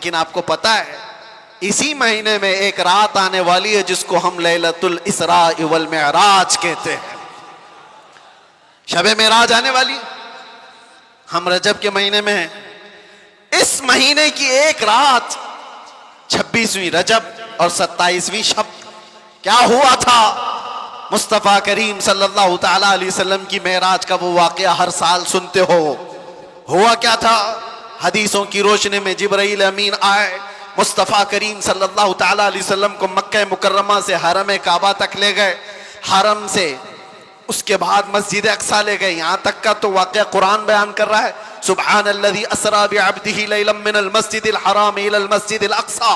لیکن آپ کو پتا ہے اسی مہینے میں ایک رات آنے والی ہے جس کو ہم لیلۃ الاسراء والمعراج کہتے ہیں. شب معراج آنے والی. ہم رجب کے مہینے میں ہیں. اس مہینے کی ایک رات 26ویں رجب اور 27ویں شب کیا ہوا تھا؟ مصطفیٰ کریم صلی اللہ تعالی علیہ وسلم کی معراج کا وہ واقعہ ہر سال سنتے ہو. ہوا کیا تھا؟ حدیثوں کی روشنی میں جبرائیل امین آئے، مصطفیٰ کریم صلی اللہ تعالی علیہ وسلم کو مکہ مکرمہ سے حرم کعبہ تک لے گئے، حرم سے اس کے بعد مسجد اقصیٰ لے گئے. یہاں تک کا تو واقعہ قرآن بیان کر رہا ہے، سبحان الذی اسریٰ بعبدہ لیلا من المسجد الحرام الی المسجد الاقصیٰ.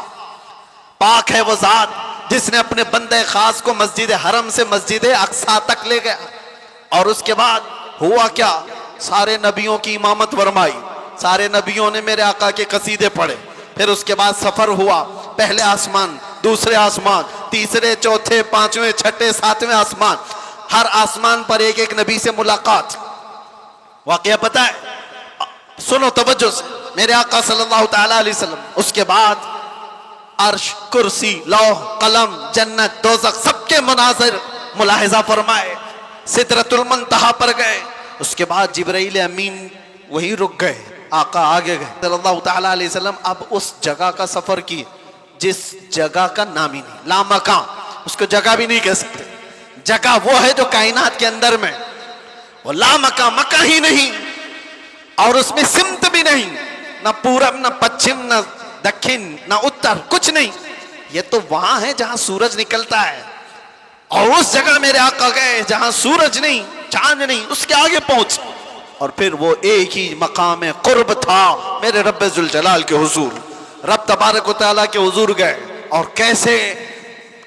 پاک ہے وہ ذات جس نے اپنے بندے خاص کو مسجد حرم سے مسجد اقصیٰ تک لے گیا. اور اس کے بعد ہوا کیا؟ سارے نبیوں کی امامت فرمائی، سارے نبیوں نے میرے آقا کے قصیدے پڑھے. پھر اس کے بعد سفر ہوا، پہلے آسمان، دوسرے آسمان، تیسرے، چوتھے، پانچویں، چھٹے، ساتویں آسمان. ہر آسمان پر ایک ایک نبی سے ملاقات. واقعہ پتہ ہے؟ سنو توجہ سے، میرے آقا صلی اللہ تعالی علیہ وسلم اس کے بعد عرش، کرسی، لوح، قلم، جنت، دوزخ سب کے مناظر ملاحظہ فرمائے. سدرۃ المنتہا پر گئے. اس کے بعد جبرائیل امین وہی رک گئے، آقا آگے گئے صلی اللہ تعالی علیہ وسلم. اب اس جگہ کا سفر کی جس جگہ کا نام ہی نہیں، لامکان، اس کو جگہ بھی نہیں کہہ سکتے. جگہ وہ ہے جو کائنات کے اندر میں، وہ لامکان، مکہ ہی نہیں، اور اس میں سمت بھی نہیں، نہ پورب، نہ پچھم، نہ دکھن، نہ اتر، کچھ نہیں. یہ تو وہاں ہے جہاں سورج نکلتا ہے. اور اس جگہ میرے آقا گئے جہاں سورج نہیں، چاند نہیں، اس کے آگے پہنچ. اور پھر وہ ایک ہی مقام قرب تھا میرے رب ذوالجلال کے حضور. رب تبارک و تعالیٰ کے حضور گئے، اور کیسے؟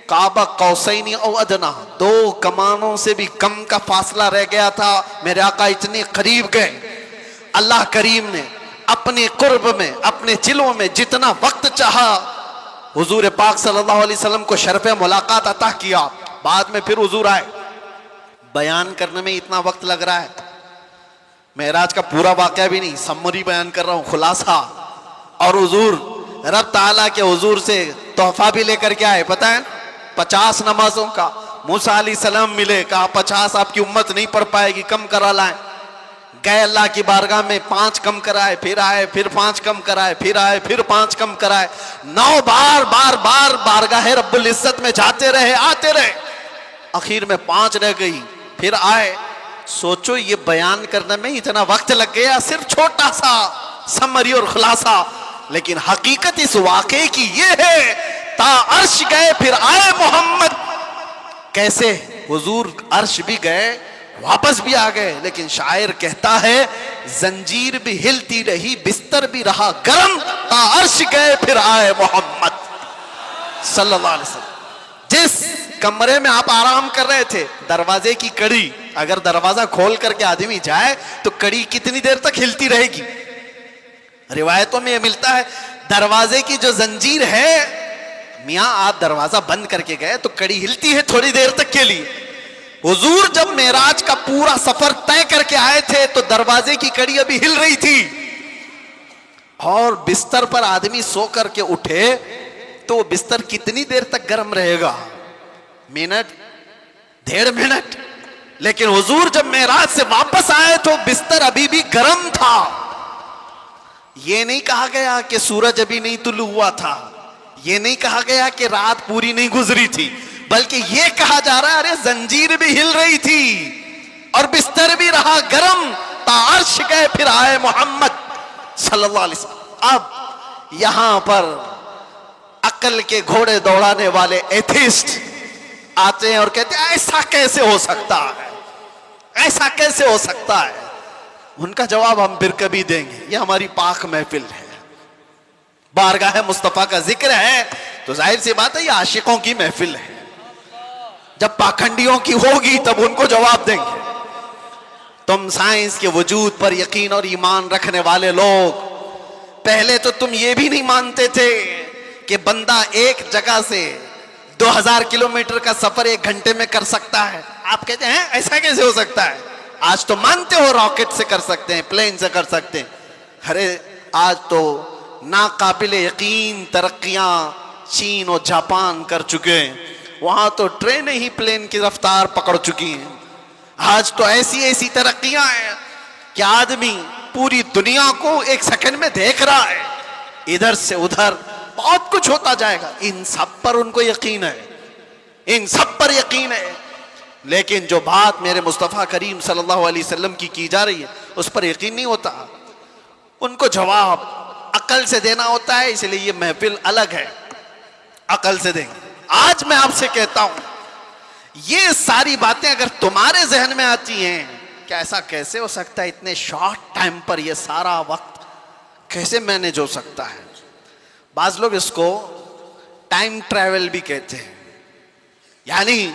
کعبہ قوسین او ادنا، دو کمانوں سے بھی کم کا فاصلہ رہ گیا تھا. میرے آقا اتنے قریب گئے. اللہ کریم نے اپنے قرب میں، اپنے جلووں میں جتنا وقت چاہا حضور پاک صلی اللہ علیہ وسلم کو شرف ملاقات عطا کیا. بعد میں پھر حضور آئے. بیان کرنے میں اتنا وقت لگ رہا ہے، معراج کا پورا واقعہ بھی نہیں، سمری بیان کر رہا ہوں، خلاصہ. اور حضور رب تعالیٰ کے حضور سے تحفہ بھی لے کر کے آئے، پتہ ہے 50 نمازوں کا. موسیٰ علیہ السلام ملے، کہا 50 آپ کی امت نہیں پڑھ پائے گی، کم کرا لائیں. گئے اللہ کی بارگاہ میں، 5 کم کرائے، پھر آئے، پھر 5 کم کرائے، پھر آئے، پھر 5 کم کرائے. 9 بار بارگاہ رب العزت میں جاتے رہے، آتے رہے. اخیر میں 5 رہ گئی، پھر آئے. سوچو یہ بیان کرنے میں اتنا وقت لگ گیا، صرف چھوٹا سا سمری اور خلاصہ. لیکن حقیقت اس واقعے کی یہ ہے، تا عرش گئے پھر آئے محمد. کیسے؟ حضور عرش بھی گئے، واپس بھی آ گئے. لیکن شاعر کہتا ہے زنجیر بھی ہلتی رہی، بستر بھی رہا گرم، تا عرش گئے پھر آئے محمد صلی اللہ علیہ وسلم. جس کمرے میں آپ آرام کر رہے تھے، دروازے کی کڑی، اگر دروازہ کھول کر کے آدمی جائے تو کڑی کتنی دیر تک ہلتی رہے گی؟ روایتوں میں یہ ملتا ہے دروازے کی جو زنجیر ہے، میاں آپ دروازہ بند کر کے گئے تو کڑی ہلتی ہے تھوڑی دیر تک کے لیے. حضور جب معراج کا پورا سفر طے کر کے آئے تھے تو دروازے کی کڑی ابھی ہل رہی تھی. اور بستر پر آدمی سو کر کے اٹھے تو وہ بستر کتنی دیر تک گرم رہے گا؟ Minute, 1.5 minute. لیکن حضور جب معراج سے واپس آئے تو بستر ابھی بھی گرم تھا. یہ نہیں کہا گیا کہ سورج ابھی نہیں طلوع ہوا تھا، یہ نہیں کہا گیا کہ رات پوری نہیں گزری تھی، بلکہ یہ کہا جا رہا ہے ارے زنجیر بھی ہل رہی تھی اور بستر بھی رہا گرم، تا عرش گئے پھر آئے محمد صلی اللہ علیہ وسلم. اب یہاں پر عقل کے گھوڑے دوڑانے والے ایتھیسٹ آتے ہیں اور کہتے ہیں ایسا کیسے ہو سکتا ہے، ایسا کیسے ہو سکتا ہے. ان کا جواب ہم پھر کبھی دیں گے. یہ ہماری پاک محفل ہے، بارگاہ مصطفیٰ کا ذکر ہے تو ظاہر سی بات ہے یہ عاشقوں کی محفل ہے. جب پاکھنڈیوں کی ہوگی تب ان کو جواب دیں گے. تم سائنس کے وجود پر یقین اور ایمان رکھنے والے لوگ، پہلے تو تم یہ بھی نہیں مانتے تھے کہ بندہ ایک جگہ سے 2000 کلومیٹر کا سفر 1 گھنٹے میں کر سکتا ہے. آپ کہتے ہیں ایسا کیسے ہو سکتا ہے؟ آج تو مانتے ہو راکٹ سے کر سکتے ہیں، پلین سے کر سکتے ہیں. ارے آج تو ناقابل یقین ترقیاں چین اور جاپان کر چکے ہیں، وہاں تو ٹرینیں ہی پلین کی رفتار پکڑ چکی ہیں۔ آج تو ایسی ایسی ترقیاں ہیں کہ آدمی پوری دنیا کو ایک سیکنڈ میں دیکھ رہا ہے، ادھر سے ادھر بہت کچھ ہوتا جائے گا۔ ان سب پر ان کو یقین ہے، ان سب پر یقین ہے، لیکن جو بات میرے مصطفیٰ کریم صلی اللہ علیہ وسلم کی جا رہی ہے اس پر یقین نہیں ہوتا۔ ان کو جواب عقل سے دینا ہوتا ہے، اس لیے یہ محفل الگ ہے، عقل سے دیں گے۔ آج میں آپ سے کہتا ہوں، یہ ساری باتیں اگر تمہارے ذہن میں آتی ہیں کہ ایسا کیسے ہو سکتا ہے، اتنے شارٹ ٹائم پر یہ سارا وقت کیسے مینیج ہو سکتا ہے۔ بعض لوگ اس کو ٹائم ٹریول بھی کہتے ہیں، یعنی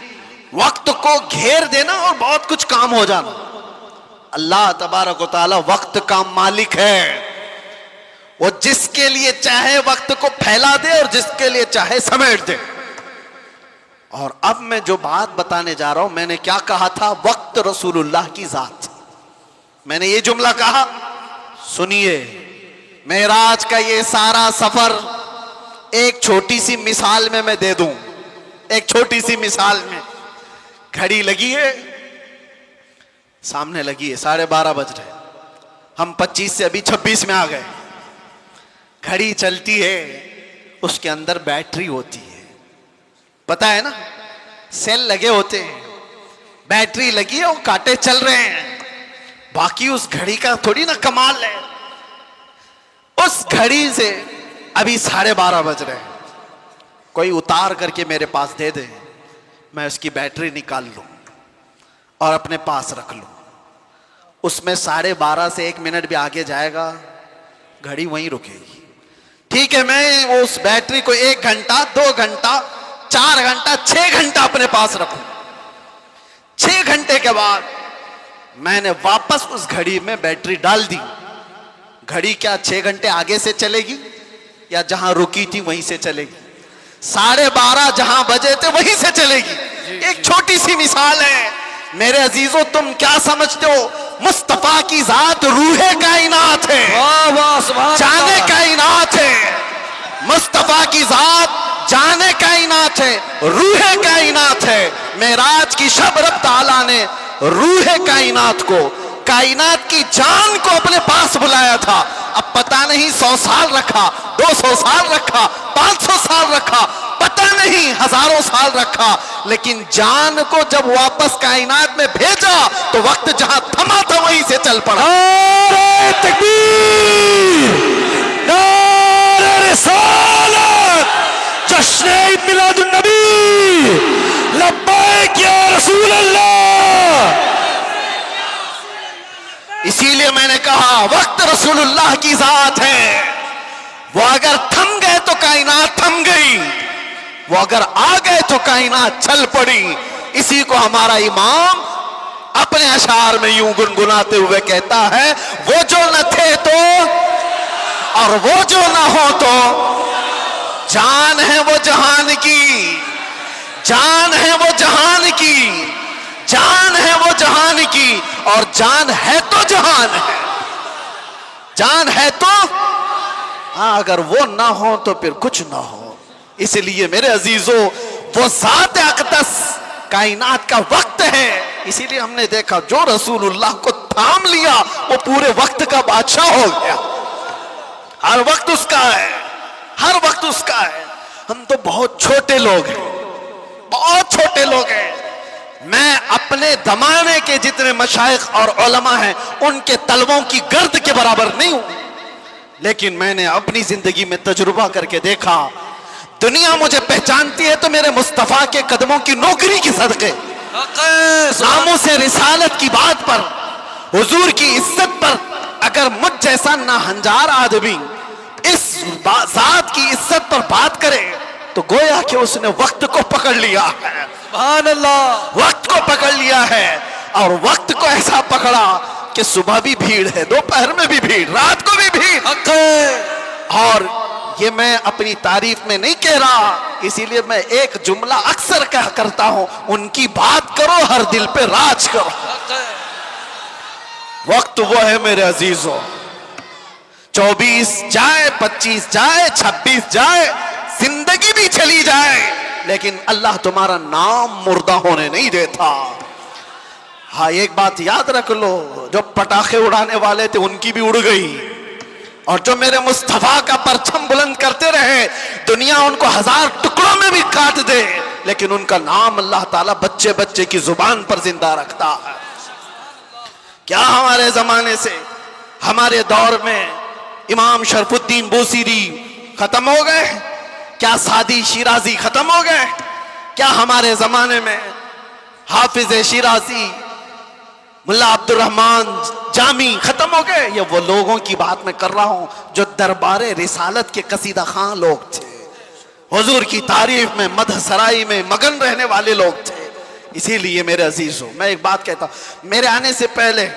وقت کو گھیر دینا اور بہت کچھ کام ہو جانا۔ اللہ تبارک و تعالی وقت کا مالک ہے، وہ جس کے لیے چاہے وقت کو پھیلا دے اور جس کے لیے چاہے سمیٹ دے۔ اور اب میں جو بات بتانے جا رہا ہوں، میں نے کیا کہا تھا؟ وقت رسول اللہ کی ذات۔ میں نے یہ جملہ کہا، سنیے، معراج کا یہ سارا سفر ایک چھوٹی سی مثال میں دے دوں، ایک چھوٹی سی مثال میں۔ گھڑی لگی ہے، سامنے لگی ہے، 12:30 بج رہے، ہم 25 سے ابھی 26 میں آ گئے۔ گھڑی چلتی ہے، اس کے اندر بیٹری ہوتی ہے، پتا ہے نا، سیل لگے ہوتے ہیں، بیٹری لگی ہے، وہ کانٹے چل رہے ہیں۔ باقی اس گھڑی کا تھوڑی نا کمال ہے۔ اس گھڑی سے ابھی 12:30 بج رہے ہیں، کوئی اتار کر کے میرے پاس دے دے، میں اس کی بیٹری نکال لوں اور اپنے پاس رکھ لوں، اس میں 12:30 سے 1 منٹ بھی آگے جائے گا، گھڑی وہیں رکے گی۔ ٹھیک ہے، میں اس بیٹری کو 1 گھنٹہ 2 گھنٹہ 4 گھنٹہ 6 گھنٹہ اپنے پاس رکھوں، 6 گھنٹے کے بعد میں نے واپس اس گھڑی میں بیٹری ڈال دی۔ گھڑی کیا 6 گھنٹے آگے سے چلے گی یا جہاں رکی تھی وہیں سے چلے گی؟ 12:30 جہاں بجے تھے وہیں سے چلے گی۔ ایک چھوٹی سی مثال ہے میرے عزیزو، تم کیا سمجھتے ہو؟ مصطفیٰ کی ذات روح کائنات ہے، جان کائنات ہے۔ مصطفیٰ کی ذات جان کائنات ہے، روح کائنات ہے۔ معراج کی شب رب تعالیٰ نے روح کائنات کو، کائنات کی جان کو اپنے پاس بلایا تھا۔ اب پتہ نہیں 100 سال رکھا، 200 سال رکھا، 500 سال رکھا، پتہ نہیں ہزاروں سال رکھا، لیکن جان کو جب واپس کائنات میں بھیجا تو وقت جہاں تھما تھا وہیں سے چل پڑا۔ نعرہ تکبیر، نعرہ رسالت، جشن عید میلاد النبی، لبیک یا رسول اللہ۔ اسی لیے میں نے کہا وقت رسول اللہ کی ذات ہے، وہ اگر تھم گئے تو کائنات تھم گئی، وہ اگر آ گئے تو کائنات چل پڑی۔ اسی کو ہمارا امام اپنے اشعار میں یوں گنگناتے ہوئے کہتا ہے، وہ جو نہ تھے تو اور وہ جو نہ ہو تو، جان ہے وہ جہان کی، جان ہے وہ جہان کی، جان ہے وہ جہان کی، اور جان ہے تو جہان ہے، جان ہے تو ہاں، اگر وہ نہ ہو تو پھر کچھ نہ ہو۔ اس لیے میرے عزیزو، وہ ذات اقدس کائنات کا وقت ہے۔ اسی لیے ہم نے دیکھا جو رسول اللہ کو تھام لیا وہ پورے وقت کا بادشاہ ہو گیا۔ ہر وقت اس کا ہے، ہر وقت اس کا ہے۔ ہم تو بہت چھوٹے لوگ ہیں، بہت چھوٹے لوگ ہیں۔ میں اپنے زمانے کے جتنے مشائخ اور علماء ہیں ان کے طلبوں کی گرد کے برابر نہیں ہوں، لیکن میں نے اپنی زندگی میں تجربہ کر کے دیکھا، دنیا مجھے پہچانتی ہے تو میرے مصطفیٰ کے قدموں کی نوکری کی صدقے، ناموں سے رسالت کی بات پر، حضور کی عزت پر اگر مجھ جیسا ناہنجار آدمی اس ذات کی عزت پر بات کرے تو گویا کہ اس نے وقت کو پکڑ لیا ہے۔ سبحان اللہ، وقت کو پکڑ لیا ہے، اور وقت کو ایسا پکڑا کہ صبح بھی بھیڑ ہے، دوپہر میں بھی بھیڑ، رات کو بھی بھیڑ۔ اور یہ میں اپنی تعریف میں نہیں کہہ رہا، اسی لیے میں ایک جملہ اکثر کہا کرتا ہوں، ان کی بات کرو ہر دل پہ راج کرو۔ وقت وہ ہے میرے عزیزوں 24 جائے, 25 جائے, 26 جائے, زندگی بھی چلی جائے, لیکن اللہ تمہارا نام مردہ ہونے نہیں دیتا. ہاں ایک بات یاد رکھ لو, جو پٹاخے اڑانے والے تھے ان کی بھی اڑ گئی, اور جو میرے مصطفیٰ کا پرچم بلند کرتے رہے دنیا ان کو 1000 ٹکڑوں میں بھی کاٹ دے, لیکن ان کا نام اللہ تعالیٰ بچے بچے کی زبان پر زندہ رکھتا ہے. کیا ہمارے زمانے سے, ہمارے دور میں امام شرف الدین بوصیری ختم ہو گئے؟ کیا سعدی شیرازی ختم ہو گئے؟ کیا ہمارے زمانے میں حافظ شیرازی, ملا عبد الرحمن جامی ختم ہو گئے؟ یہ وہ لوگوں کی بات میں کر رہا ہوں جو دربار رسالت کے قصیدہ خواں لوگ تھے, حضور کی تعریف میں, مدح سرائی میں مگن رہنے والے لوگ تھے. اسی لیے میرے عزیزوں, میں ایک بات کہتا ہوں, میرے آنے سے پہلے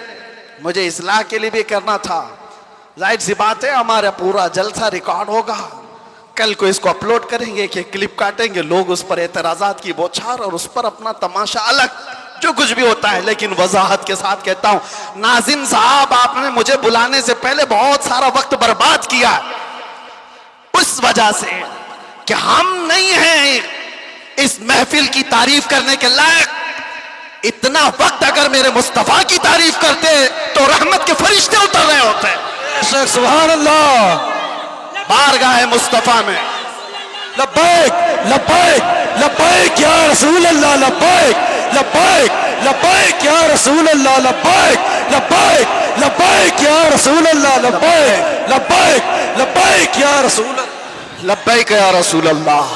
مجھے اصلاح کے لیے بھی کرنا تھا. ظاہر سی بات ہے ہمارا پورا جلسہ ریکارڈ ہوگا, کل کو اس کو اپلوڈ کریں گے کہ کلپ کاٹیں گے, لوگ اس پر اعتراضات کی بوچھار اور اس پر اپنا تماشا الگ جو کچھ بھی ہوتا ہے. لیکن وضاحت کے ساتھ کہتا ہوں, ناظم صاحب آپ نے مجھے بلانے سے پہلے بہت سارا وقت برباد کیا اس وجہ سے کہ ہم نہیں ہیں اس محفل کی تعریف کرنے کے لائق. اتنا وقت اگر میرے مصطفیٰ کی تعریف کرتے تو رحمت کے فرشتے اتر رہے ہوتے. سبحان اللہ. بارگاہ مصطفیٰ میں لبیک لبیک لبیک یا رسول اللہ, لبیک لبیک لبیک یا رسول اللہ, لبیک لبیک لبیک یا رسول اللہ, لبیک لبیک لبیک یا رسول اللہ, لبیک یا رسول اللہ.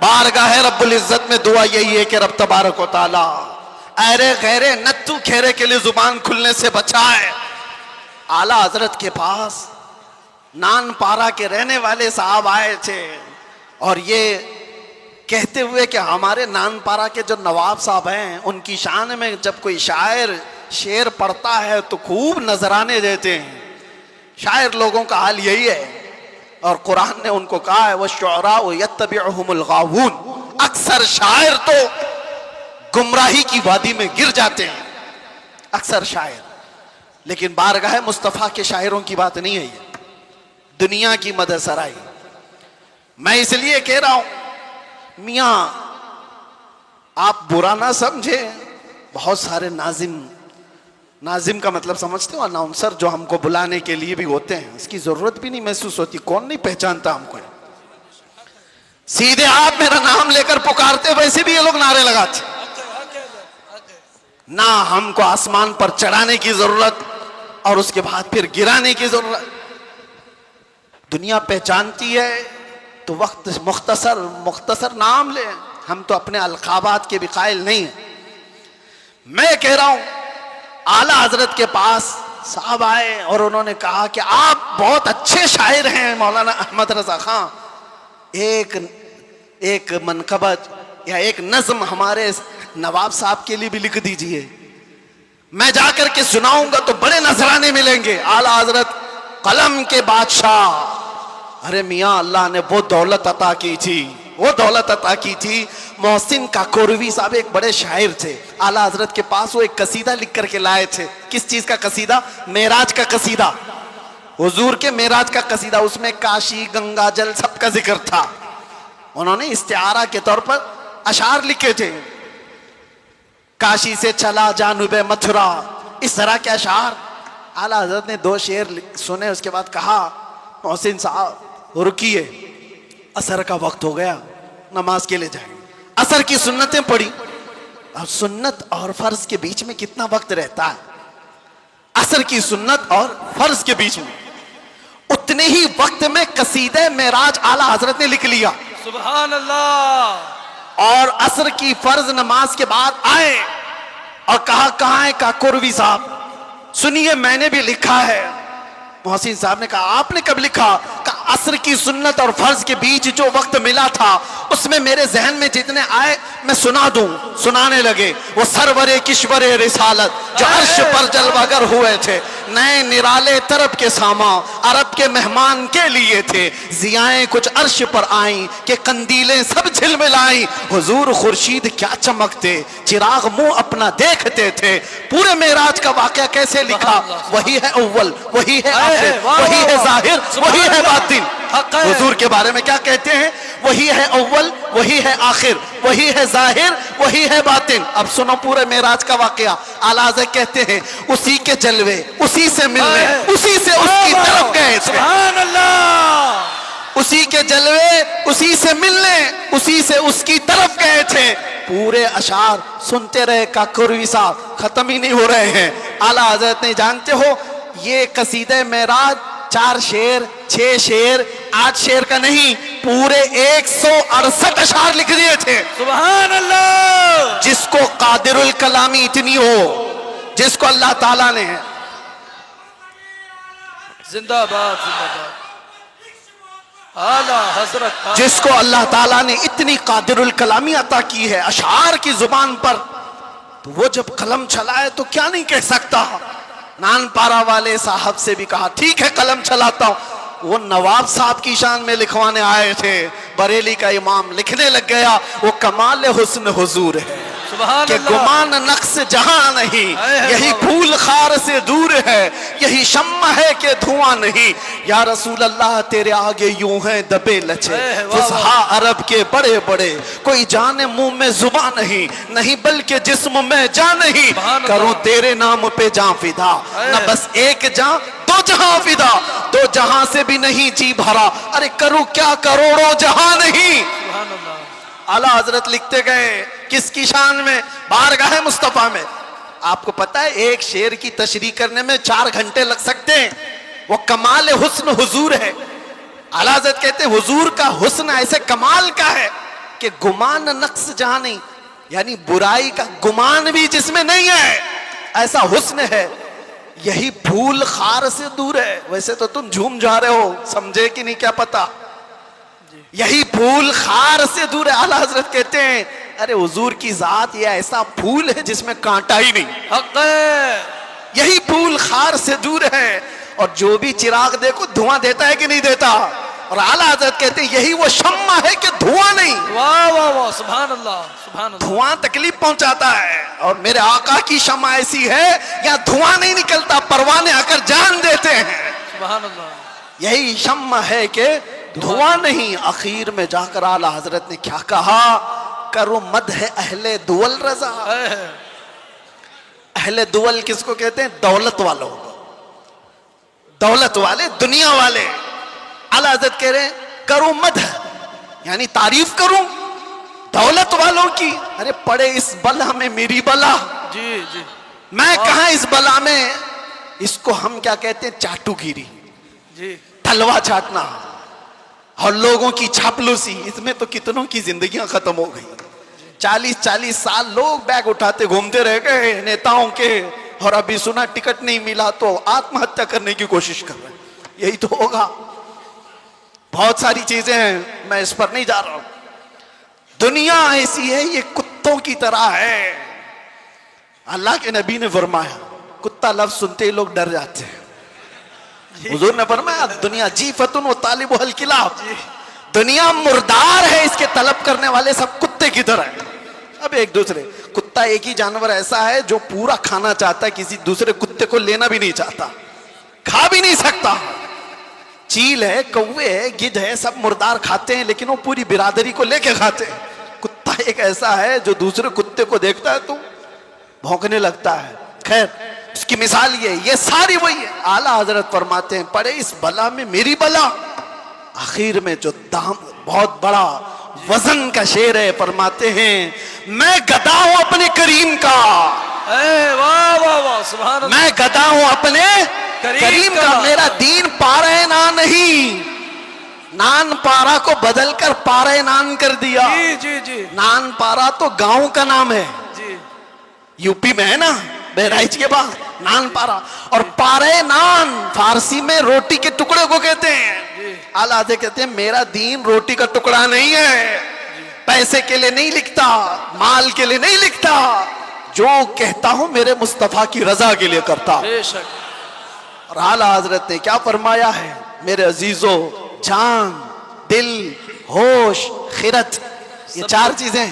بارگاہ رب العزت میں دعا یہی ہے کہ رب تبارک و تعالی ایرے غیرے نتو کھیرے کے لیے زبان کھلنے سے بچائے. اعلیٰ حضرت کے پاس نان پارا کے رہنے والے صاحب آئے تھے اور یہ کہتے ہوئے کہ ہمارے نان پارا کے جو نواب صاحب ہیں ان کی شان میں جب کوئی شاعر شعر پڑھتا ہے تو خوب نذرانے دیتے ہیں. شاعر لوگوں کا حال یہی ہے, اور قرآن نے ان کو کہا ہے وَالشُّعَرَاءُ يَتَّبِعُهُمُ الْغَاوُونَ, اکثر شاعر تو گمراہی کی وادی میں گر جاتے ہیں, اکثر شاعر. لیکن بارگاہ مصطفیٰ کے شاعروں کی بات نہیں ہے, یہ دنیا کی مدح سرائی. میں اس لیے کہہ رہا ہوں میاں آپ برا نہ سمجھے, بہت سارے ناظم کا مطلب سمجھتے ہو, اناؤنسر جو ہم کو بلانے کے لیے بھی ہوتے ہیں, اس کی ضرورت بھی نہیں محسوس ہوتی. کون نہیں پہچانتا ہم کو, سیدھے آپ میرا نام لے کر پکارتے, ویسے بھی یہ لوگ نعرے لگاتے. نہ ہم کو آسمان پر چڑھانے کی ضرورت اور اس کے بعد پھر گرانے کی ضرورت. دنیا پہچانتی ہے تو وقت مختصر نام لے, ہم تو اپنے القابات کے بھی قائل نہیں ہیں. میں کہہ رہا ہوں اعلیٰ حضرت کے پاس صاحب آئے اور انہوں نے کہا کہ آپ بہت اچھے شاعر ہیں مولانا احمد رضا خان, ایک منقبت یا ایک نظم ہمارے نواب صاحب کے لیے بھی لکھ دیجئے, میں جا کر کے سناؤں گا تو بڑے نذرانے ملیں گے. اعلیٰ حضرت قلم کے بادشاہ, ارے میاں اللہ نے وہ دولت عطا کی تھی, محسن کاکوروی صاحب ایک بڑے شاعر تھے, اعلیٰ حضرت کے پاس وہ ایک قصیدہ لکھ کر کے لائے تھے. کس چیز کا قصیدہ؟ معراج کا قصیدہ, حضور کے معراج کا قصیدہ. اس میں کاشی گنگا جل سب کا ذکر تھا. انہوں نے استعارہ کے طور پر اشعار لکھے تھے, کاشی سے چلا جانب متھرا, اس طرح کے اشعار. اعلیٰ حضرت نے 2 شعر سنے, اس کے بعد کہا محسن صاحب رکیے, عصر کا وقت ہو گیا, نماز کے لیے جائیں. عصر کی سنتیں پڑھی, اور سنت اور فرض کے بیچ میں کتنا وقت رہتا ہے؟ عصر کی سنت اور فرض کے بیچ میں اتنے ہی وقت میں قصیدہ معراج اعلیٰ حضرت نے لکھ لیا. سبحان اللہ. اور عصر کی فرض نماز کے بعد آئے اور کہا کہاں ہے کاکوروی صاحب, سنیے میں نے بھی لکھا ہے. محسن صاحب نے کہا آپ نے کب لکھا؟ کہا عصر کی سنت اور فرض کے بیچ جو وقت ملا تھا اس میں میرے ذہن میں جتنے آئے میں سنا دوں. سنانے لگے. وہ سرور کشور رسالت جو عرش پر جلوہ گر ہوئے تھے, نئے نرالے طرب کے ساما عرب کے مہمان کے لیے تھے. ضیائیں کچھ عرش پر آئیں کہ قندیلیں سب جھلملائیں. حضور خورشید کیا چمکتے, چراغ منہ اپنا دیکھتے تھے. پورے معراج کا واقعہ کیسے لکھا؟ وہی ہے اول, وہی ہے آخر, وہی ہے ظاہر, وہی ہے باطن. حضور کے بارے میں کیا کہتے ہیں؟ وہی ہے اول, وہی ہے آخر, وہی ہے ظاہر, وہی ہے باطن. اب سنو پورے معراج کا واقعہ. اعلیٰ حضرت کہتے ہیں اسی کے جلوے اسی سے ملنے اسی سے اس کی طرف گئے تھے. سبحان اللہ. اسی کے جلوے اسی سے ملنے اسی سے اس کی طرف گئے تھے. پورے اشعار سنتے رہے کاکروی صاحب ختم ہی نہیں ہو رہے ہیں. اعلیٰ حضرت نے جانتے ہو یہ قصیدہ معراج 4 شعر 6 شعر 8 شعر کا نہیں, پورے 168 اشعار لکھ دیے تھے. سبحان اللہ. جس کو قادر الکلامی اتنی ہو, جس کو اللہ تعالیٰ نے زندہ باد زندہ باد اعلیٰ حضرت, جس کو اللہ تعالیٰ نے اتنی قادر الکلامی عطا کی ہے اشعار کی زبان پر, تو وہ جب قلم چلائے تو کیا نہیں کہہ سکتا. نان پارا والے صاحب سے بھی کہا ٹھیک ہے قلم چلاتا ہوں. وہ نواب صاحب کی شان میں لکھوانے آئے تھے, بریلی کا امام لکھنے لگ گیا وہ کمال حسن حضور ہے کہ گمان نقص جہاں نہیں, یہی پھول خار سے دور ہے, یہی شمع ہے کہ دھواں نہیں. یا رسول اللہ تیرے آگے یوں ہیں دبے لچے فصحا عرب کے بڑے بڑے, کوئی جان منہ میں زباں نہیں بلکہ جسم میں جان نہیں. کروں تیرے نام پہ جان فدا, نہ بس ایک جان دو جہاں فدا, 2 جہاں سے بھی نہیں جی بھرا, ارے کروں کیا کروڑوں جہاں نہیں. اعلیٰ حضرت لکھتے گئے کس کی شان میں؟ بارگاہ مصطفیٰ میں. آپ کو پتا ہے ایک شعر کی تشریح کرنے میں 4 گھنٹے لگ سکتے ہیں. وہ کمال حسن حضور ہے. اعلیٰ حضرت کہتے ہیں حضور کا حسن ایسے کمال کا ہے کہ گمان نقص جہاں نہیں, یعنی برائی کا گمان بھی جس میں نہیں ہے, ایسا حسن ہے. یہی پھول خار سے دور ہے. ویسے تو تم جھوم جا رہے ہو, سمجھے کہ نہیں کیا پتا. یہی پھول خار سے دور ہے. اعلیٰ حضرت کہتے ہیں ارے حضور کی ذات یہ ایسا پھول ہے جس میں کانٹا ہی نہیں. حق ہے. یہی پھول خار سے دور ہے, اور جو بھی چراغ دیکھو دھواں دیتا ہے کہ نہیں دیتا. اور اعلیٰ حضرت کہتے ہیں یہی وہ شمع ہے کہ دھواں نہیں. واہ واہ واہ سبحان اللہ سبحان اللہ. دھواں تکلیف پہنچاتا ہے, اور میرے آقا کی شمع ایسی ہے یا دھواں نہیں نکلتا, پروانے آ کر جان دیتے ہیں. سبحان اللہ. یہی شمع ہے کہ دھواں نہیں. آخر میں جا کر اعلیٰ حضرت نے کیا کہا؟ کرو مدح اہل دول رضا. اہل دول کس کو کہتے ہیں؟ دولت والوں, دولت والے, دنیا والے. اعلیٰ حضرت کہہ رہے ہیں کرو مدح یعنی تعریف کروں دولت والوں کی. ارے پڑے اس بلا میں میری بلا, جی جی میں کہاں اس بلا میں. اس کو ہم کیا کہتے ہیں؟ چاٹو گیری, جی تلوا چاٹنا اور لوگوں کی چاپلوسی. اس میں تو کتنوں کی زندگیاں ختم ہو گئی. 40 سال لوگ بیگ اٹھاتے گھومتے رہ گئے نیتاؤں کے, اور ابھی سنا ٹکٹ نہیں ملا تو آتم ہتیا کرنے کی کوشش کر رہے ہیں. یہی تو ہوگا. بہت ساری چیزیں ہیں, میں اس پر نہیں جا رہا ہوں. دنیا ایسی ہے, یہ کتوں کی طرح ہے. اللہ کے نبی نے فرمایا کتا لفظ سنتے ہی لوگ ڈر جاتے ہیں. حضور نے فرمایا دنیا جیفتن و طالب الکلاب, دنیا مردار ہے, اس کے طلب کرنے والے سب کتے کی طرح ہیں. اب ایک دوسرے, کتا ایک ہی جانور ایسا ہے جو پورا کھانا چاہتا ہے, کسی دوسرے کتے کو لینا بھی نہیں چاہتا, کھا بھی نہیں سکتا. چیل ہے, کوے ہے, گدھ ہے, سب مردار کھاتے ہیں لیکن وہ پوری برادری کو لے کے کھاتے ہیں. کتا ایک ایسا ہے جو دوسرے کتے کو دیکھتا ہے تو بھونکنے لگتا ہے. خیر اس کی مثال یہ ساری وہی ہے. اعلیٰ حضرت فرماتے ہیں پڑے اس بلا میں میری بلا. آخر میں جو دام بہت بڑا وزن کا شعر ہے, فرماتے ہیں میں گدا ہوں اپنے کریم کا. واہ واہ واہ سبحان اللہ. میں گدا ہوں اپنے کریم کا. میرا دین پارے نان نہیں, نان پارا کو بدل کر پارے نان کر دیا. جی جی جی نان پارا تو گاؤں کا نام ہے, جی یو پی میں ہے نا, بہرائچ کے بعد نان پارا. اور پارے نان فارسی میں روٹی کے ٹکڑے کو کہتے ہیں. اعلیٰ حضرت کہتے ہیں میرا دین روٹی کا ٹکڑا نہیں ہے, پیسے کے لیے نہیں لکھتا, مال کے لیے نہیں لکھتا, جو کہتا ہوں میرے مصطفیٰ کی رضا کے لیے کرتا. بے شک. اور اعلیٰ حضرت نے کیا فرمایا ہے میرے عزیزو, جان, دل, ہوش, خرد, یہ چار چیزیں,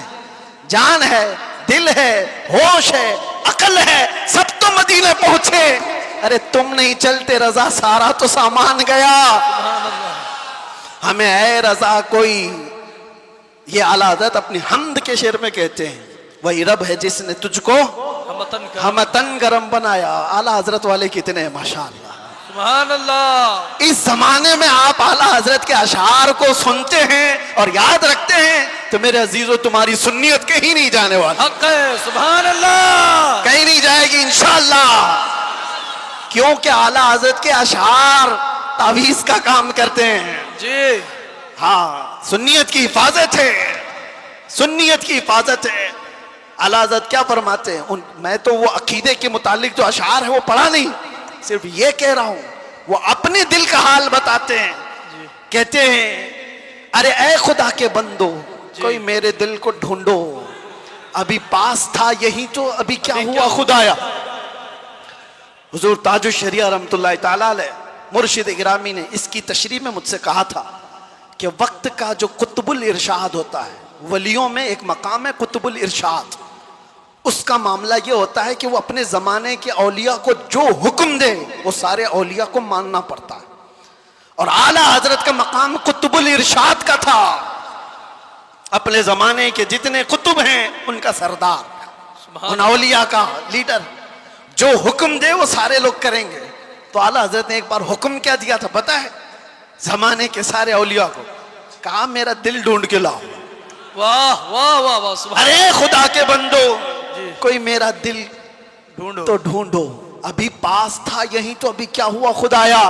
جان ہے, دل ہے, ہوش ہے, عقل ہے, سب تو مدینے پہنچے. ارے تم نہیں چلتے رضا, سارا تو سامان گیا. ہمیں اے رضا کوئی, یہ اعلیٰ حضرت اپنی حمد کے شعر میں کہتے ہیں, وہی رب ہے جس نے تجھ کو ہمتن گرم بنایا. اعلیٰ حضرت والے کتنے ہیں ماشاءاللہ. سبحان اللہ. اس زمانے میں آپ اعلیٰ حضرت کے اشعار کو سنتے ہیں اور یاد رکھتے ہیں تو میرے عزیزو تمہاری سنیت کہیں نہیں جانے والا. حق ہے. سبحان اللہ. کہیں نہیں جائے گی انشاءاللہ, کیونکہ اعلیٰ حضرت کے اشعار تعویذ کا کام کرتے ہیں. جی ہاں, سنیت کی حفاظت ہے, سنیت کی حفاظت ہے. اعلیٰ حضرت کیا فرماتے ہیں, میں تو وہ عقیدے کے متعلق جو اشعار ہے وہ پڑھا نہیں, صرف یہ کہہ رہا ہوں, وہ اپنے دل کا حال بتاتے ہیں. کہتے ہیں ارے اے خدا کے بندو, کوئی میرے دل کو ڈھونڈو, ابھی پاس تھا یہی تو ابھی کیا ہوا خدایا. حضور تاج الشریعہ رحمت اللہ تعالیٰ علیہ مرشد گرامی نے اس کی تشریح میں مجھ سے کہا تھا کہ وقت کا جو قطب الارشاد ہوتا ہے, ولیوں میں ایک مقام ہے قطب الارشاد, اس کا معاملہ یہ ہوتا ہے کہ وہ اپنے زمانے کے اولیاء کو جو حکم دے وہ سارے اولیاء کو ماننا پڑتا ہے. اور اعلیٰ حضرت کا مقام قطب الارشاد کا تھا, اپنے زمانے کے جتنے قطب ہیں ان کا سردار, ان اولیاء کا لیڈر, جو حکم دے وہ سارے لوگ کریں گے. تو اعلیٰ حضرت نے ایک بار حکم کیا دیا تھا پتہ ہے زمانے کے سارے اولیاء کو, کہا میرا دل ڈھونڈ کے لاؤ. واہ واہ واہ واہ. سبحان. ارے خدا کے بندو, کوئی میرا دل تو ڈھونڈو, ابھی پاس تھا یہی تو ابھی کیا ہوا خدایا.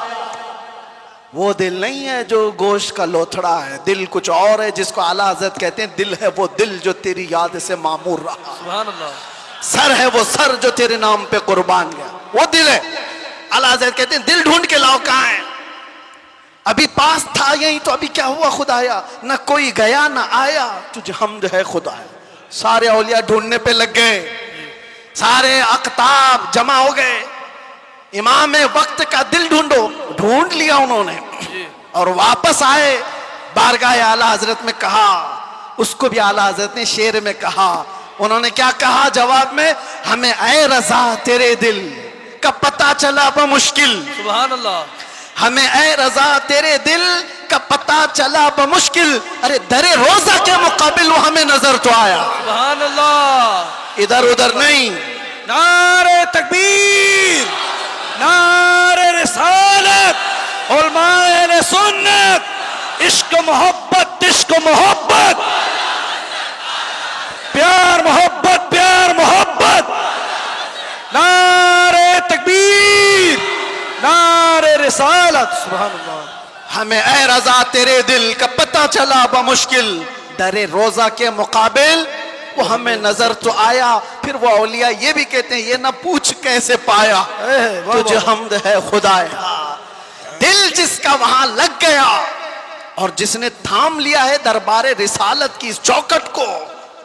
وہ دل نہیں ہے جو گوشت کا لوتھڑا ہے, دل کچھ اور ہے جس کو اعلیٰ حضرت کہتے ہیں دل ہے وہ دل جو تیری یاد سے معمور رہا. سبحان اللہ. سر ہے وہ سر جو تیرے نام پہ قربان گیا, وہ دل ہے. اعلیٰ حضرت کہتے ہیں دل ڈھونڈ کے لاؤ, کہاں ہے, ابھی پاس تھا یہی تو ابھی کیا ہوا خدایا. نہ کوئی گیا نہ آیا, تجھ حمد ہے خدایا. سارے اولیاء ڈھونڈنے پہ لگ گئے, سارے اقطاب جمع ہو گئے, امام وقت کا دل ڈھونڈو, ڈھونڈ لیا انہوں نے, اور واپس آئے بارگاہ اعلیٰ حضرت میں. کہا اس کو بھی اعلیٰ حضرت نے شعر میں کہا, انہوں نے کیا کہا جواب میں, ہمیں اے رضا تیرے دل کا پتہ چلا بمشکل. سبحان اللہ. ہمیں اے رضا تیرے دل کا پتہ چلا بمشکل, ارے در روزہ کے مقابل وہ ہمیں نظر تو آیا. سبحان اللہ. ادھر ادھر نہیں. نعرہ تکبیر, نعرہ رسالت, علماء اہل سنت, عشق محبت, عشق محبت, پیار محبت, پیار محبت. نعرہ تکبیر, نعرہ رسالت. سبحان اللہ. ہمیں اے رضا تیرے دل کا پتہ چلا بمشکل, در روزہ کے مقابل وہ ہمیں نظر تو آیا. پھر وہ اولیاء یہ بھی کہتے ہیں یہ نہ پوچھ کیسے پایا, تجھے حمد ہے خدایا. دل جس کا وہاں لگ گیا اور جس نے تھام لیا ہے دربار رسالت کی اس چوکٹ کو,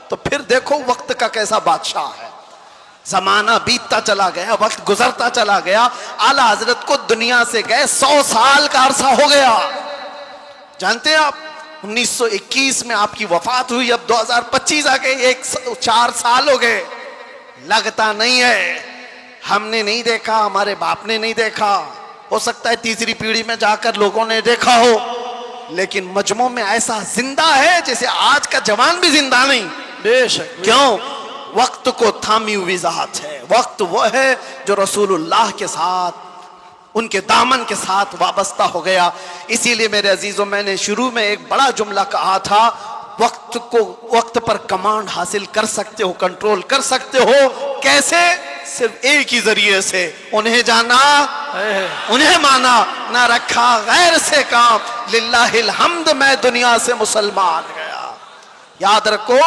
تو پھر دیکھو وقت کا کیسا بادشاہ ہے. زمانہ بیتتا چلا گیا, وقت گزرتا چلا گیا. اعلیٰ حضرت کو دنیا سے گئے 100 سال کا عرصہ ہو گیا. جانتے ہیں آپ 1921 میں آپ کی وفات ہوئی, اب 2025 آ گئے, 4 سال ہو گئے. لگتا نہیں ہے, ہم نے نہیں دیکھا, ہمارے باپ نے نہیں دیکھا, ہو سکتا ہے تیسری پیڑھی میں جا کر لوگوں نے دیکھا ہو, لیکن مجموع میں ایسا زندہ ہے جیسے آج کا جوان بھی زندہ نہیں. بے شک. کیوں؟ وقت کو تھامی ہوئی ذات ہے. وقت وہ ہے جو رسول اللہ کے ساتھ, ان کے دامن کے ساتھ وابستہ ہو گیا. اسی لیے میرے عزیزوں, میں نے شروع میں ایک بڑا جملہ کہا تھا, وقت پر کمانڈ حاصل کر سکتے ہو, کنٹرول کر سکتے ہو. کیسے؟ صرف ایک ہی ذریعے سے, انہیں جانا, انہیں مانا, نہ رکھا غیر سے کام. للہ الحمد میں دنیا سے مسلمان گیا. یاد رکھو,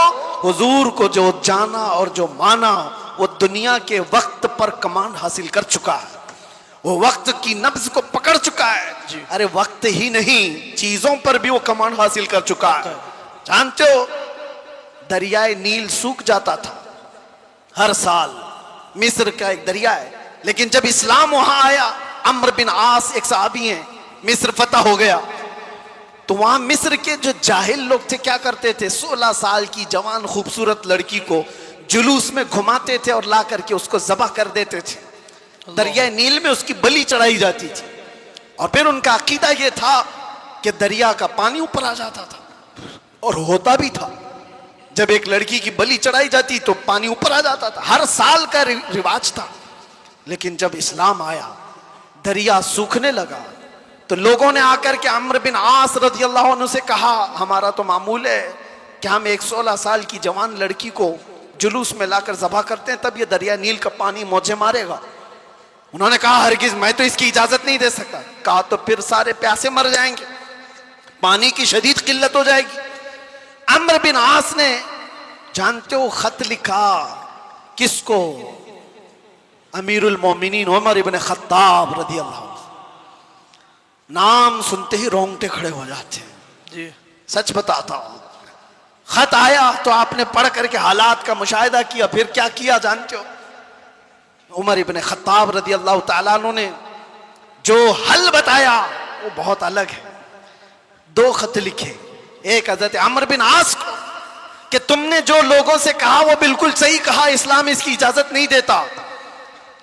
حضور کو جو جانا اور جو مانا وہ دنیا کے وقت پر کمانڈ حاصل کر چکا ہے، وہ وقت کی نبض کو پکڑ چکا ہے۔ ارے وقت ہی نہیں، چیزوں پر بھی وہ کمانڈ حاصل کر چکا ہے۔ جانتے ہو دریائے نیل سوکھ جاتا تھا ہر سال، مصر کا ایک دریا ہے، لیکن جب اسلام وہاں آیا، عمرو بن عاص ایک صحابی ہیں، مصر فتح ہو گیا، تو وہاں مصر کے جو جاہل لوگ تھے کیا کرتے تھے، 16 سال کی جوان خوبصورت لڑکی کو جلوس میں گھماتے تھے اور لا کر کے اس کو ذبح کر دیتے تھے، دریائے نیل میں اس کی بلی چڑھائی جاتی تھی، اور پھر ان کا عقیدہ یہ تھا کہ دریا کا پانی اوپر آ جاتا تھا، اور ہوتا بھی تھا، جب ایک لڑکی کی بلی چڑھائی جاتی تو پانی اوپر آ جاتا تھا، ہر سال کا رواج تھا۔ لیکن جب اسلام آیا، دریا سوکھنے لگا، تو لوگوں نے آ کر کے عمرو بن عاص رضی اللہ عنہ سے کہا، ہمارا تو معمول ہے کہ ہم ایک 16 سال کی جوان لڑکی کو جلوس میں لا کر ذبح کرتے ہیں، تب یہ دریا نیل کا پانی موجے مارے گا۔ انہوں نے کہا ہرگز میں تو اس کی اجازت نہیں دے سکتا۔ کہا تو پھر سارے پیاسے مر جائیں گے، پانی کی شدید قلت ہو جائے گی۔ عمرو بن عاص نے جانتے ہو خط لکھا کس کو؟ امیر المومنین عمر ابن خطاب رضی اللہ عنہ۔ نام سنتے ہی رونگٹے کھڑے ہو جاتے ہیں، جی سچ بتاتا ہوں۔ خط آیا تو آپ نے پڑھ کر کے حالات کا مشاہدہ کیا، پھر کیا کیا جانتے ہو؟ عمر ابن خطاب رضی اللہ تعالیٰ عنہ نے جو حل بتایا وہ بہت الگ ہے۔ 2 خط لکھے، ایک حضرت عمرو بن عاص کو کہ تم نے جو لوگوں سے کہا وہ بالکل صحیح کہا، اسلام اس کی اجازت نہیں دیتا،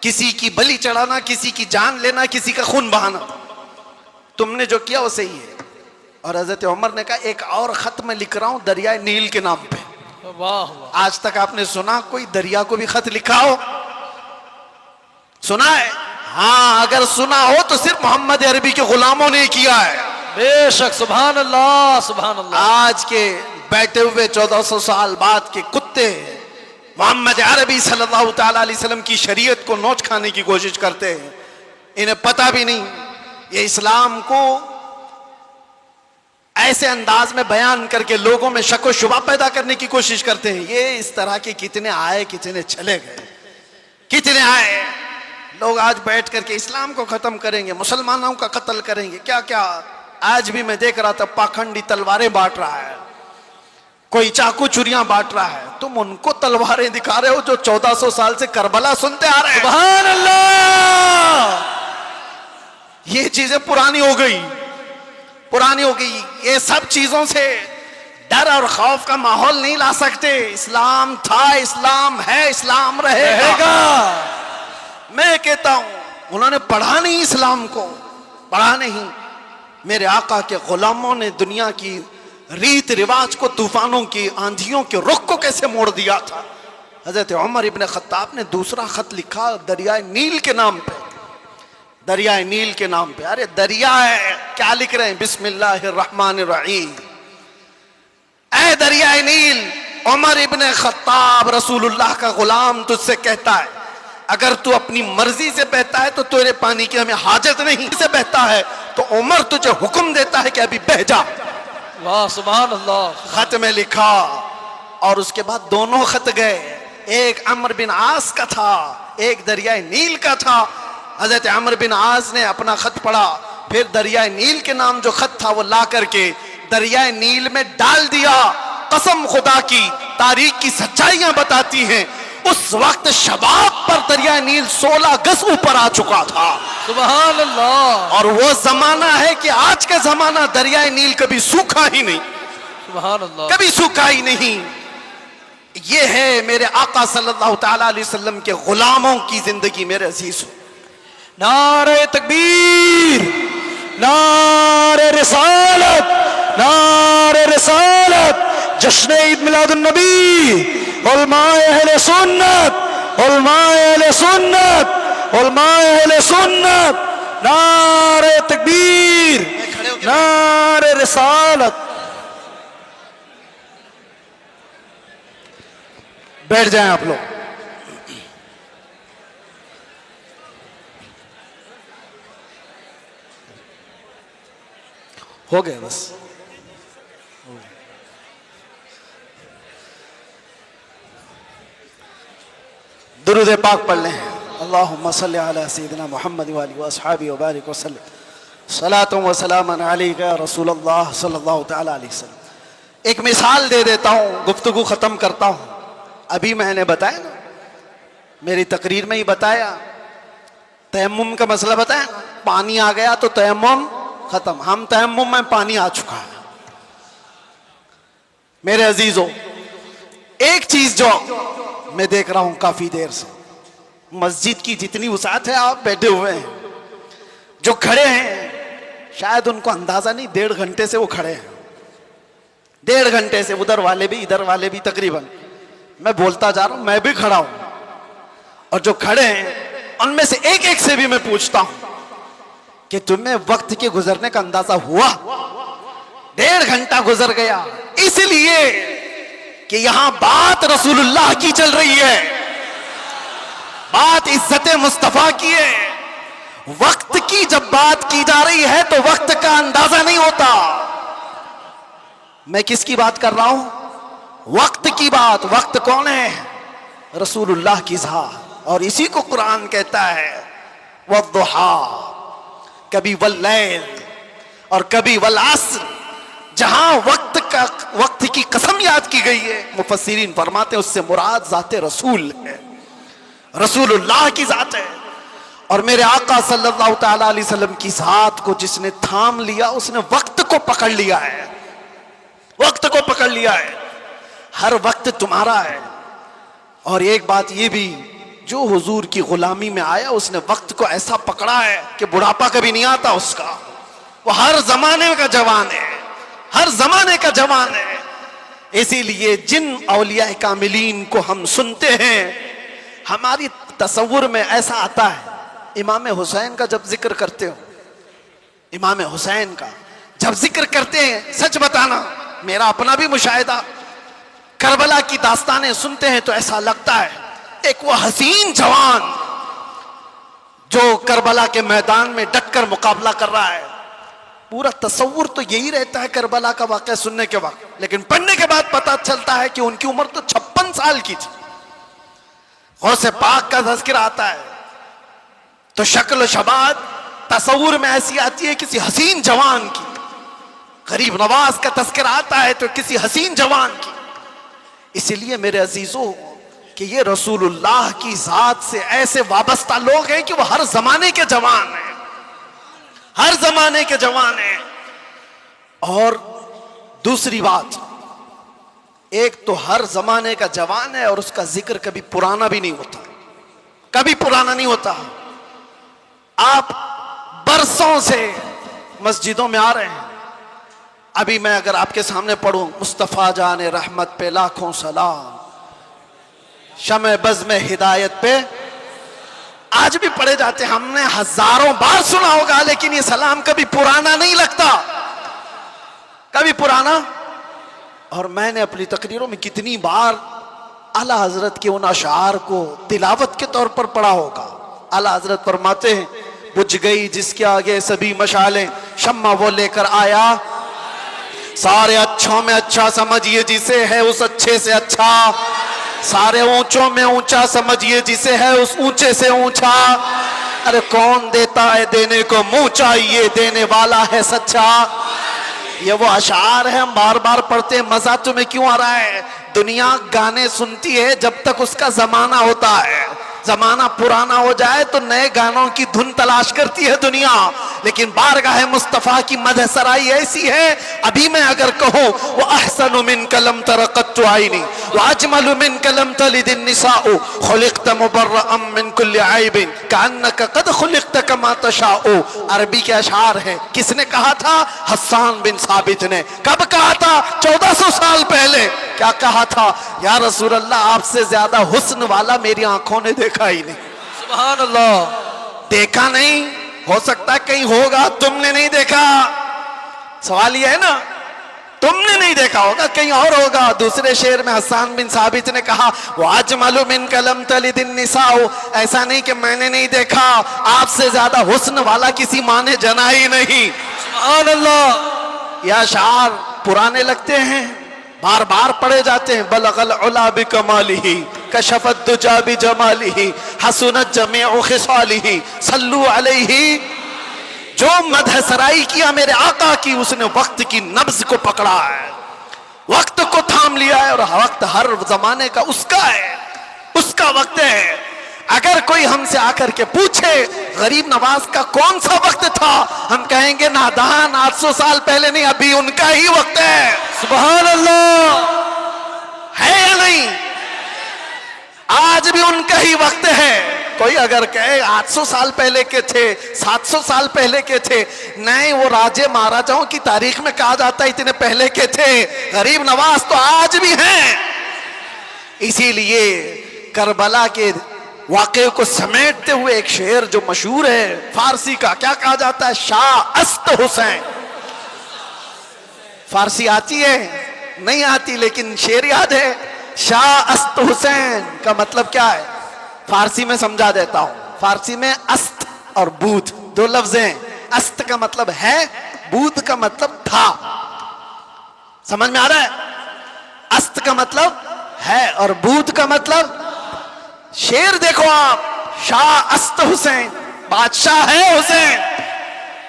کسی کی بلی چڑھانا، کسی کی جان لینا، کسی کا خون بہانا، تم نے جو کیا وہ صحیح ہے۔ اور حضرت عمر نے کہا ایک اور خط میں لکھ رہا ہوں دریائے نیل کے نام پہ۔ واہ واہ، آج تک آپ نے سنا کوئی دریا کو بھی خط لکھا ہو؟ سنا ہے؟ ہاں اگر سنا ہو تو صرف محمد عربی کے غلاموں نے کیا ہے۔ بے شک، سبحان اللہ سبحان اللہ۔ آج کے بیٹھے ہوئے 1400 سال بعد کے کتے محمد عربی صلی اللہ تعالی علیہ وسلم کی شریعت کو نوچ کھانے کی کوشش کرتے ہیں، انہیں پتہ بھی نہیں، یہ اسلام کو ایسے انداز میں بیان کر کے لوگوں میں شک و شبہ پیدا کرنے کی کوشش کرتے ہیں۔ یہ اس طرح کے کتنے آئے کتنے چلے گئے، کتنے آئے لوگ آج بیٹھ کر کے اسلام کو ختم کریں گے، مسلمانوں کا قتل کریں گے، کیا کیا۔ آج بھی میں دیکھ رہا تھا پاکھنڈی تلواریں بانٹ رہا ہے، کوئی چاقو چوریاں بانٹ رہا ہے، تم ان کو تلواریں دکھا رہے ہو جو 1400 سال سے کربلا سنتے آ رہے ہیں۔ سبحان اللہ، یہ چیزیں پرانی ہو گئی، پرانی ہو گئی۔ یہ سب چیزوں سے ڈر اور خوف کا ماحول نہیں لا سکتے۔ اسلام تھا، اسلام ہے، اسلام رہے گا۔ میں کہتا ہوں انہوں نے پڑھا نہیں اسلام کو، پڑھا نہیں۔ میرے آقا کے غلاموں نے دنیا کی ریت رواج کو، طوفانوں کی، آندھیوں کے رخ کو کیسے موڑ دیا تھا۔ حضرت عمر ابن خطاب نے دوسرا خط لکھا دریائے نیل کے نام پہ، دریائے نیل کے نام پہ۔ ارے دریا ہے، کیا لکھ رہے ہیں؟ بسم اللہ الرحمن الرحیم۔ اے دریائے نیل، عمر ابن خطاب رسول اللہ کا غلام تجھ سے کہتا ہے اگر تو اپنی مرضی سے بہتا ہے تو تیرے پانی کی ہمیں حاجت نہیں، سے بہتا ہے تو عمر تجھے حکم دیتا ہے کہ ابھی بہہ جا۔ واہ سبحان اللہ۔ خط میں لکھا، اور اس کے بعد دونوں خط گئے، ایک عمرو بن عاص کا تھا، ایک دریائے نیل کا تھا۔ حضرت عمرو بن عاص نے اپنا خط پڑھا، پھر دریائے نیل کے نام جو خط تھا وہ لا کر کے دریائے نیل میں ڈال دیا۔ قسم خدا کی، تاریخ کی سچائیاں بتاتی ہیں اس وقت شباب پر دریائے نیل 16 گز اوپر آ چکا تھا۔ سبحان اللہ، اور وہ زمانہ ہے کہ آج کا زمانہ دریائے نیل کبھی سوکھا ہی نہیں، سبحان اللہ۔ کبھی سوکھا ہی نہیں۔ یہ ہے میرے آقا صلی اللہ تعالیٰ علیہ وسلم کے غلاموں کی زندگی میرے عزیز۔ نعرہ تکبیر، نعرہ رسالت، نعرہ رسالت، جشن عید میلاد النبی، علماء اہل سنت، علماء اہل سنت، علماء اہل سنت، نعرہ تکبیر، نعرہ رسالت۔ بیٹھ جائیں آپ لوگ۔ ہو گئے بس۔ درود پاک پڑھ لیں. اللہم صلی علی سیدنا محمد وآلہ واصحابہ وبارک وسلم. صلاۃ و سلام علیک یا رسول اللہ صلی اللہ تعالی علیہ وسلم. ایک مثال دے دیتا ہوں, گفتگو ختم کرتا ہوں. ابھی میں نے بتایا نا, میری تقریر میں ہی بتایا, تیمم کا مسئلہ بتایا نا, پانی آ گیا تو تیمم ختم. ہم تیمم میں پانی آ چکا ہے. میرے عزیزوں, ایک چیز جو میں دیکھ رہا ہوں کافی دیر سے, مسجد کی جتنی وسعت ہے, آپ بیٹھے ہوئے ہیں, جو کھڑے ہیں شاید ان کو اندازہ نہیں, 1.5 گھنٹے سے وہ کھڑے ہیں. 1.5 گھنٹے سے, ادھر والے بھی ادھر والے بھی, تقریباً میں بولتا جا رہا ہوں, میں بھی کھڑا ہوں. اور جو کھڑے ہیں ان میں سے ایک ایک سے بھی میں پوچھتا ہوں کہ تمہیں وقت کے گزرنے کا اندازہ ہوا؟ 1.5 گھنٹہ گزر گیا, اس لیے کہ یہاں بات رسول اللہ کی چل رہی ہے, بات عزت مصطفیٰ کی ہے. وقت کی جب بات کی جا رہی ہے تو وقت کا اندازہ نہیں ہوتا. میں کس کی بات کر رہا ہوں؟ وقت کی بات. وقت کون ہے؟ رسول اللہ کی ذات. اور اسی کو قرآن کہتا ہے والضحیٰ, کبھی واللیل اور کبھی والعصر. جہاں وقت کی قسم یاد کی گئی ہے, مفسرین فرماتے ہیں اس سے مراد ذات رسول ہے, رسول اللہ کی ذات ہے. اور میرے آقا صلی اللہ تعالی علیہ وسلم کی ذات کو جس نے تھام لیا, اس نے وقت کو پکڑ لیا ہے, وقت کو پکڑ لیا ہے. ہر وقت تمہارا ہے. اور ایک بات یہ بھی, جو حضور کی غلامی میں آیا اس نے وقت کو ایسا پکڑا ہے کہ بڑھاپا کبھی نہیں آتا اس کا. وہ ہر زمانے کا جوان ہے, ہر زمانے کا جوان ہے. اسی لیے جن اولیاء کاملین کو ہم سنتے ہیں, ہماری تصور میں ایسا آتا ہے, امام حسین کا جب ذکر کرتے ہو, امام حسین کا جب ذکر کرتے ہیں, سچ بتانا میرا اپنا بھی مشاہدہ, کربلا کی داستانیں سنتے ہیں تو ایسا لگتا ہے ایک وہ حسین جوان جو کربلا کے میدان میں ڈٹ کر مقابلہ کر رہا ہے. پورا تصور تو یہی رہتا ہے کربلا کا واقعہ سننے کے وقت, لیکن پڑھنے کے بعد پتہ چلتا ہے کہ ان کی عمر تو 56 سال کی تھی. غوث پاک کا تذکرہ آتا ہے تو شکل و شباب تصور میں ایسی آتی ہے کسی حسین جوان کی. غریب نواز کا تذکرہ آتا ہے تو کسی حسین جوان کی. اس لیے میرے عزیزوں کہ یہ رسول اللہ کی ذات سے ایسے وابستہ لوگ ہیں کہ وہ ہر زمانے کے جوان ہیں, ہر زمانے کے جوان ہیں. اور دوسری بات, ایک تو ہر زمانے کا جوان ہے اور اس کا ذکر کبھی پرانا بھی نہیں ہوتا, کبھی پرانا نہیں ہوتا. آپ برسوں سے مسجدوں میں آ رہے ہیں. ابھی میں اگر آپ کے سامنے پڑھوں مصطفیٰ جان رحمت پہ لاکھوں سلام, شمع بزم ہدایت پہ, آج بھی پڑھے جاتے ہیں, ہم نے ہزاروں بار سنا ہوگا, لیکن یہ سلام کبھی پرانا نہیں لگتا, کبھی پرانا. اور میں نے اپنی تقریروں میں کتنی بار اعلیٰ حضرت کے ان اشعار کو تلاوت کے طور پر پڑھا ہوگا. اعلیٰ حضرت فرماتے ہیں بجھ گئی جس کے آگے سبھی مشالیں, شمع وہ لے کر آیا, سارے اچھوں میں اچھا سمجھیے جسے ہے اس اچھے سے اچھا, سارے اونچوں میں اونچا سمجھیے جسے ہے اس اونچے سے اونچا. ارے کون دیتا ہے دینے کو منہ چاہیے, دینے والا ہے سچا. یہ وہ اشعار ہیں, ہم بار بار پڑھتے ہیں. مزہ تمہیں کیوں آ رہا ہے؟ دنیا گانے سنتی ہے جب تک اس کا زمانہ ہوتا ہے. زمانہ پرانا ہو جائے تو نئے گانوں کی دھن تلاش کرتی ہے دنیا. لیکن بارگاہ مصطفیٰ کی مدح سرائی ایسی ہے, ابھی میں اگر کہوں وَأَحْسَنُ مِنْكَ لَمْ تَرَ قَطُّ عَيْنِي وَأَجْمَلُ مِنْكَ لَمْ تَلِدِ النِّسَاءُ خُلِقْتَ مُبَرَّأً مِنْ كُلِّ عَيْبٍ كَأَنَّكَ قَدْ خُلِقْتَ كَمَا تَشَاءُ. عربی کے اشعار ہیں. کس نے کہا تھا؟ حسان بن ثابت نے. کب کہا تھا؟ 1400 سال پہلے. کیا کہا تھا؟ یا رسول اللہ آپ سے زیادہ حسن والا میری آنکھوں نے دیکھا ہی نہیں. سبحان اللہ. دیکھا نہیں, ہو سکتا ہے کہیں ہوگا, تم نے نہیں دیکھا. سوال یہ ہے نا, تم نے نہیں دیکھا ہوگا, کہیں اور ہوگا. دوسرے شعر میں حسان بن ثابت نے کہا وَأَجْمَلُ مِنْكَ لَمْ تَلِدِ النِّسَاءُ. ایسا نہیں کہ میں نے نہیں دیکھا, آپ سے زیادہ حسن والا کسی ماں نے جنا ہی نہیں. سبحان اللہ. یہ اشعار پرانے لگتے ہیں, بار بار پڑھے جاتے ہیں. بلغ العلا بکمالہ کشف الدجى بجماله حسنت جميع خصاله صلو علیہ. جو مدح سرائی کیا میرے آقا کی اس نے وقت کی نبض کو پکڑا ہے, وقت کو تھام لیا ہے, اور وقت ہر زمانے کا اس کا ہے, اس کا وقت ہے. اگر کوئی ہم سے آ کر کے پوچھے غریب نواز کا کون سا وقت تھا, ہم کہیں گے نادان 800 سال پہلے نہیں, ابھی ان کا ہی وقت ہے. سبحان اللہ. ہے یا نہیں؟ آج بھی ان کا ہی وقت ہے. کوئی اگر کہے 800 سال پہلے کے تھے, 700 سال پہلے کے تھے, نہیں, وہ راجے مہاراجاؤں کی تاریخ میں کہا جاتا ہے اتنے پہلے کے تھے. غریب نواز تو آج بھی ہیں. اسی لیے کربلا کے واقعے کو سمیٹتے ہوئے ایک شعر جو مشہور ہے فارسی کا, کیا کہا جاتا ہے؟ شاہ است حسین. فارسی آتی ہے؟ نہیں آتی, لیکن شعر یاد ہے. شاہ است حسین کا مطلب کیا ہے؟ فارسی میں سمجھا دیتا ہوں. فارسی میں است اور بود دو لفظ ہیں. است کا مطلب ہے, بود کا مطلب تھا. سمجھ میں آ رہا ہے؟ است کا مطلب ہے اور بود کا مطلب. شعر دیکھو آپ, شاہ است حسین, بادشاہ ہے حسین.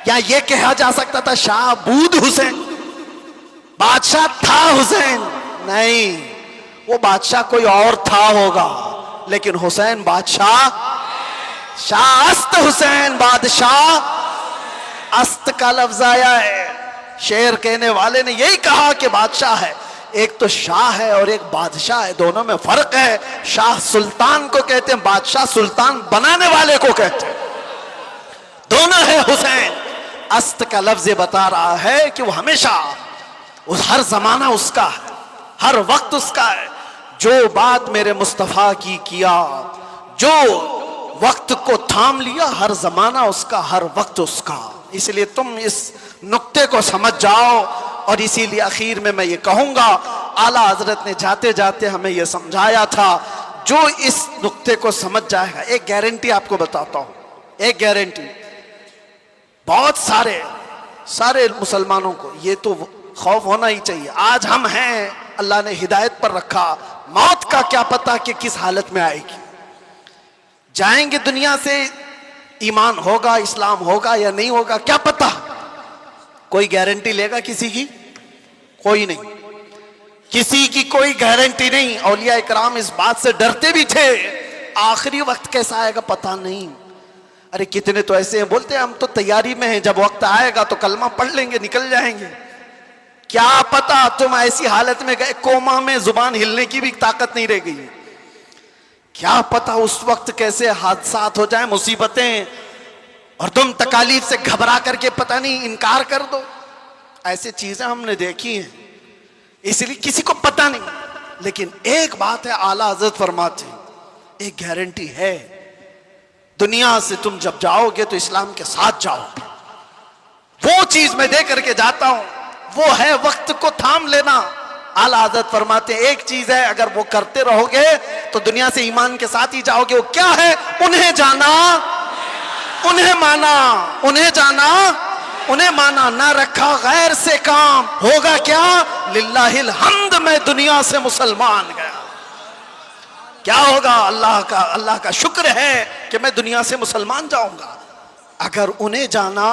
یا یہ کہا جا سکتا تھا شاہ بود حسین, بادشاہ تھا حسین. نہیں, وہ بادشاہ کوئی اور تھا ہوگا, لیکن حسین بادشاہ. شاہ است حسین بادشاہ. است کا لفظ آیا ہے. شعر کہنے والے نے یہی کہا کہ بادشاہ ہے. ایک تو شاہ ہے اور ایک بادشاہ ہے, دونوں میں فرق ہے. شاہ سلطان کو کہتے ہیں, بادشاہ سلطان بنانے والے کو کہتے ہیں. دونوں ہے حسین. است کا لفظ بتا رہا ہے کہ وہ ہمیشہ, ہر زمانہ اس کا ہے, ہر وقت اس کا ہے. جو بات میرے مصطفیٰ کی کیا, جو وقت کو تھام لیا, ہر زمانہ اس کا, ہر وقت اس کا. اس لیے تم اس نقطے کو سمجھ جاؤ. اور اسی لیے اخیر میں یہ کہوں گا, اعلیٰ حضرت نے جاتے جاتے ہمیں یہ سمجھایا تھا, جو اس نقطے کو سمجھ جائے گا. ایک گارنٹی آپ کو بتاتا ہوں, ایک گارنٹی. بہت سارے مسلمانوں کو یہ تو خوف ہونا ہی چاہیے. آج ہم ہیں, اللہ نے ہدایت پر رکھا, موت کا کیا پتا کہ کس حالت میں آئے گی. جائیں گے دنیا سے, ایمان ہوگا, اسلام ہوگا یا نہیں ہوگا, کیا پتا. کوئی گارنٹی لے گا کسی کی؟ کوئی نہیں, کسی کی کوئی گارنٹی نہیں. اولیاء اکرام اس بات سے ڈرتے بھی تھے, آخری وقت کیسا آئے گا پتا نہیں. ارے کتنے تو ایسے ہیں بولتے ہیں ہم تو تیاری میں ہیں, جب وقت آئے گا تو کلمہ پڑھ لیں گے, نکل جائیں گے. کیا پتا تم ایسی حالت میں گئے, کوما میں, زبان ہلنے کی بھی طاقت نہیں رہ گئی. کیا پتا اس وقت کیسے حادثات ہو جائیں, مصیبتیں, اور تم تکالیف سے گھبرا کر کے پتہ نہیں انکار کر دو. ایسے چیزیں ہم نے دیکھی ہیں, اس لیے کسی کو پتہ نہیں. لیکن ایک بات ہے, اعلیٰ حضرت فرماتے ہیں, ایک گارنٹی ہے, دنیا سے تم جب جاؤ گے تو اسلام کے ساتھ جاؤ گے. وہ چیز میں دے کر کے جاتا ہوں, وہ ہے وقت کو تھام لینا. اعلیٰ حضرت فرماتے ہیں ایک چیز ہے, اگر وہ کرتے رہو گے تو دنیا سے ایمان کے ساتھ ہی جاؤ گے. وہ کیا ہے؟ انہیں جانا, انہیں مانا, انہیں جانا, انہیں مانا. نہ رکھا غیر سے کام, ہوگا کیا؟ للہ الحمد, میں دنیا سے مسلمان گیا. کیا ہوگا؟ اللہ کا شکر ہے کہ میں دنیا سے مسلمان جاؤں گا. اگر انہیں جانا,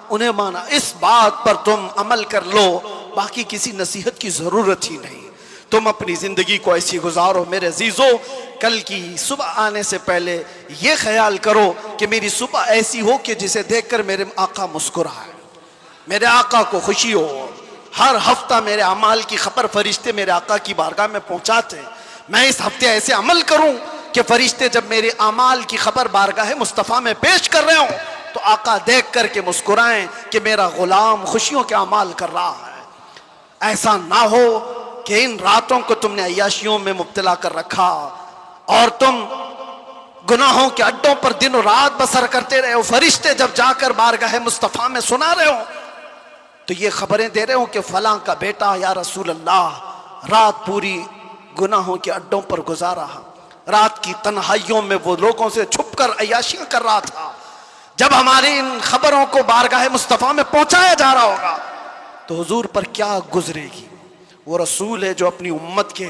انہیں مانا, اس بات پر تم عمل کر لو, باقی کسی نصیحت کی ضرورت ہی نہیں. تم اپنی زندگی کو ایسی گزارو. میرے عزیزو, کل کی صبح آنے سے پہلے یہ خیال کرو کہ میری صبح ایسی ہو کہ جسے دیکھ کر میرے آقا مسکرائے, میرے آقا کو خوشی ہو. ہر ہفتہ میرے اعمال کی خبر فرشتے میرے آقا کی بارگاہ میں پہنچاتے. میں اس ہفتے ایسے عمل کروں کہ فرشتے جب میرے اعمال کی خبر بارگاہ مصطفیٰ میں پیش کر رہے ہوں تو آقا دیکھ کر کے مسکرائیں کہ میرا غلام خوشیوں کے اعمال کر رہا ہے. ایسا نہ ہو کہ ان راتوں کو تم نے عیاشیوں میں مبتلا کر رکھا اور تم گناہوں کے اڈوں پر دن و رات بسر کرتے رہے ہو. فرشتے جب جا کر بارگاہ مصطفیٰ میں سنا رہے ہو تو یہ خبریں دے رہے ہو کہ فلاں کا بیٹا یا رسول اللہ رات پوری گناہوں کے اڈوں پر گزارا, رات کی تنہائیوں میں وہ لوگوں سے چھپ کر عیاشیاں کر رہا تھا. جب ہماری ان خبروں کو بارگاہ مصطفیٰ میں پہنچایا جا رہا ہوگا تو حضور پر کیا گزرے گی. وہ رسول ہے جو اپنی امت کے